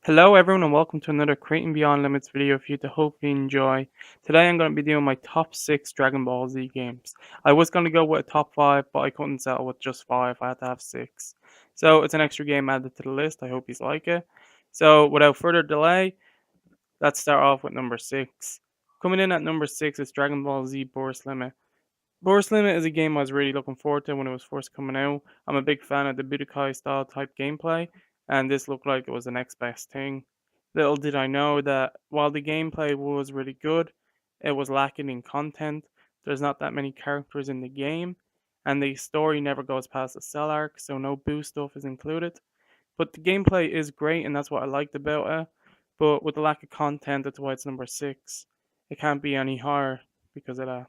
Hello everyone and welcome to another Creating Beyond Limits video for you to hopefully enjoy. Today I'm going to be doing my top 6 Dragon Ball Z games. I was going to go with a top 5 but I couldn't settle with just 5, I had to have 6. So it's an extra game added to the list, I hope you like it. So without further delay, let's start off with number 6. Coming in at number 6 is Dragon Ball Z Burst Limit. Burst Limit is a game I was really looking forward to when it was first coming out. I'm a big fan of the Budokai style type gameplay, and this looked like it was the next best thing. Little did I know that while the gameplay was really good, it was lacking in content. There's not that many characters in the game, and the story never goes past the cell arc, so no boost stuff is included. But the gameplay is great, and that's what I liked about it. But with the lack of content, that's why it's number 6. It can't be any higher because of that.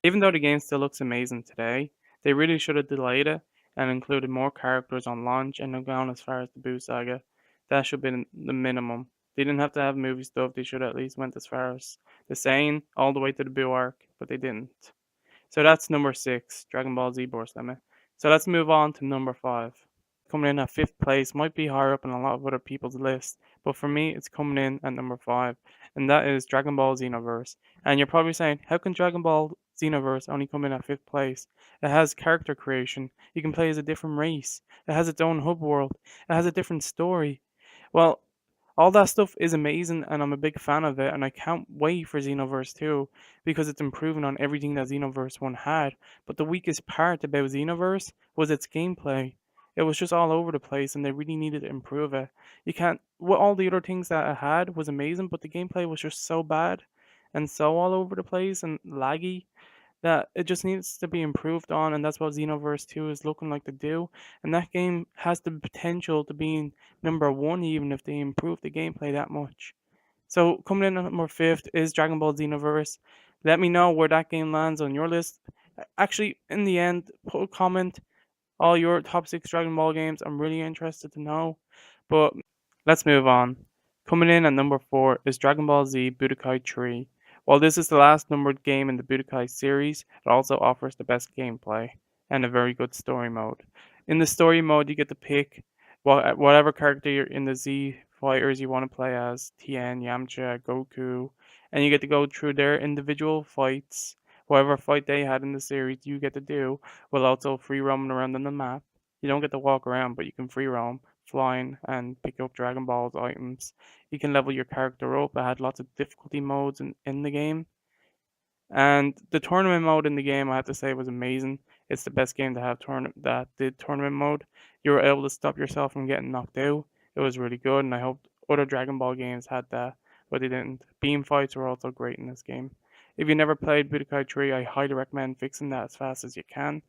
Even though the game still looks amazing today, they really should have delayed it and included more characters on launch and have gone as far as the Boo Saga. That should have been the minimum. They didn't have to have movie stuff, they should have at least went as far as the Saiyan all the way to the Boo arc, but they didn't. So that's number 6, Dragon Ball Z Burst Limit. So let's move on to number 5. Coming in at 5th place, might be higher up on a lot of other people's lists, but for me it's coming in at number 5, and that is Dragon Ball Xenoverse. And you're probably saying, how can Dragon Ball Xenoverse only come in at 5th place? It has character creation, you can play as a different race, it has its own hub world, it has a different story. Well, all that stuff is amazing and I'm a big fan of it and I can't wait for Xenoverse 2 because it's improving on everything that Xenoverse 1 had. But the weakest part about Xenoverse was its gameplay. It was just all over the place and they really needed to improve it. You can't what all the other things that it had was amazing, but the gameplay was just so bad and so all over the place and laggy that it just needs to be improved on, and that's what Xenoverse 2 is looking like to do. And that game has the potential to be number one even if they improve the gameplay that much. So coming in at number 5th is Dragon Ball Xenoverse. Let me know where that game lands on your list. Actually, in the end, put a comment all your top 6 Dragon Ball games. I'm really interested to know. But let's move on. Coming in at number 4 is Dragon Ball Z Budokai 3. While this is the last numbered game in the Budokai series, it also offers the best gameplay and a very good story mode. In the story mode, you get to pick whatever character you're in the Z fighters you want to play as, Tien, Yamcha, Goku, and you get to go through their individual fights. Whatever fight they had in the series, you get to do while also free roaming around on the map. You don't get to walk around, but you can free roam, flying, and pick up Dragon Balls items. You can level your character up. It had lots of difficulty modes in the game. And the tournament mode in the game, I have to say, was amazing. It's the best game to have that did tournament mode. You were able to stop yourself from getting knocked out. It was really good, and I hope other Dragon Ball games had that, but they didn't. Beam fights were also great in this game. If you never played Budokai 3, I highly recommend fixing that as fast as you can.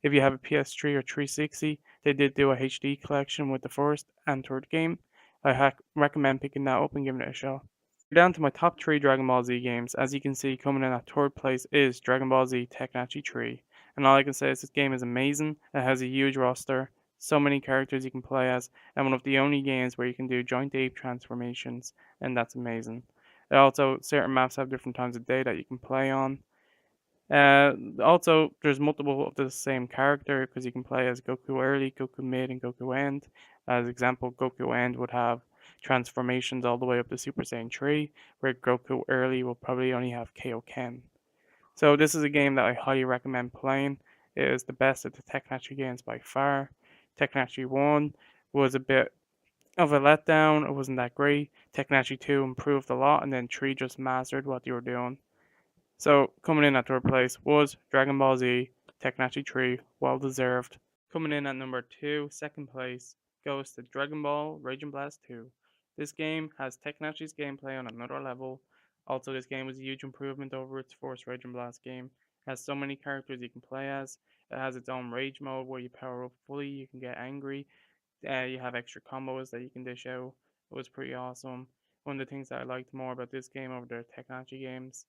If you have a PS3 or 360, they did do a HD collection with the first and third game. I recommend picking that up and giving it a shot. Down to my top 3 Dragon Ball Z games. As you can see, coming in at 3rd place is Dragon Ball Z Tekkaichi 3. And all I can say is this game is amazing. It has a huge roster, so many characters you can play as, and one of the only games where you can do joint ape transformations, and that's amazing. Also, certain maps have different times of day that you can play on. Also, there's multiple of the same character because you can play as Goku early, Goku mid, and Goku end. As example, Goku end would have transformations all the way up to Super Saiyan 3, where Goku early will probably only have Kaioken. So this is a game that I highly recommend playing. It is the best of the Tekkaichi games by far. Tekkaichi 1 was a bit of a letdown. It wasn't that great. Tekkaichi 2 improved a lot, and then 3 just mastered what they were doing. So coming in at third place was Dragon Ball Z Tekkaichi 3, well deserved. Coming in at number 2, second place, goes to Dragon Ball Raging Blast 2. This game has Tekkaichi's gameplay on another level. Also, this game was a huge improvement over its first Raging Blast game. It has so many characters you can play as. It has its own rage mode where you power up fully, you can get angry. You have extra combos that you can dish out. It was pretty awesome. One of the things that I liked more about this game over the Tekkaichi games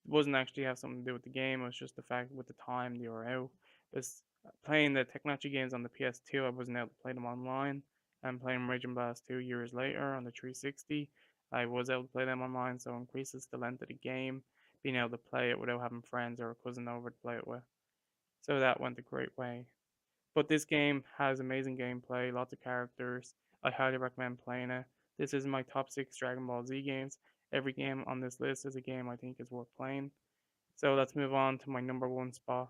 wasn't actually have something to do with the game. It was just the fact with the time they were out. This playing the Technology games on the PS2, I wasn't able to play them online. And playing Raging Blast 2 years later on the 360, I was able to play them online. So it increases the length of the game, being able to play it without having friends or a cousin over to play it with. So that went a great way. But this game has amazing gameplay, lots of characters. I highly recommend playing it. This is my top 6 Dragon Ball Z games. Every game on this list is a game I think is worth playing. So let's move on to my number 1 spot.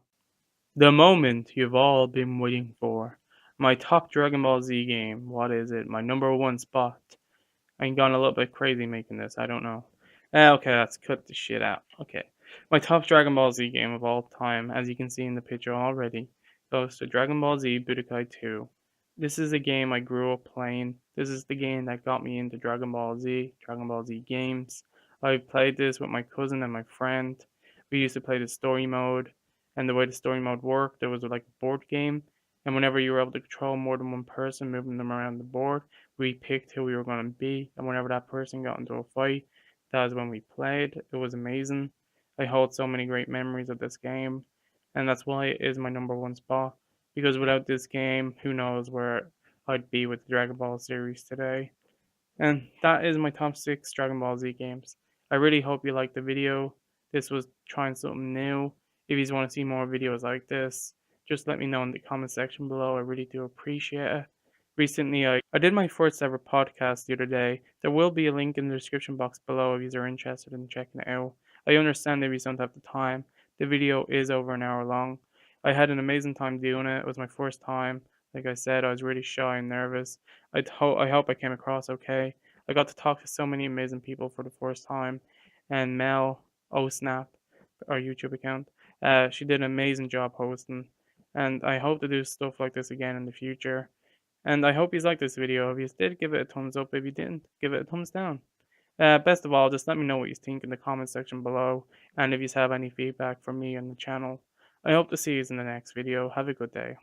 The moment you've all been waiting for. My top Dragon Ball Z game. What is it? My number 1 spot. I'm gone a little bit crazy making this. I don't know. Okay, let's cut the shit out. Okay. My top Dragon Ball Z game of all time, as you can see in the picture already, goes to Dragon Ball Z Budokai 2. This is a game I grew up playing. This is the game that got me into Dragon Ball Z games. I played this with my cousin and my friend. We used to play the story mode, and the way the story mode worked, there was like a board game, and whenever you were able to control more than one person, moving them around the board, we picked who we were going to be, and whenever that person got into a fight, that was when we played. It was amazing. I hold so many great memories of this game, and that's why it is my number 1 spot. Because without this game, who knows where I'd be with the Dragon Ball series today. And that is my top 6 Dragon Ball Z games. I really hope you liked the video. This was trying something new. If you want to see more videos like this, just let me know in the comment section below. I really do appreciate it. Recently, I did my first ever podcast the other day. There will be a link in the description box below if you are interested in checking it out. I understand if you don't have the time. The video is over an hour long. I had an amazing time doing it. It was my first time. Like I said, I was really shy and nervous. I hope I came across okay. I got to talk to so many amazing people for the first time, and Mel Osnap, our YouTube account, she did an amazing job hosting, and I hope to do stuff like this again in the future. And I hope you liked this video. If you did, give it a thumbs up. If you didn't, give it a thumbs down. Best of all, just let me know what you think in the comment section below, and if you have any feedback from me on the channel. I hope to see you in the next video. Have a good day.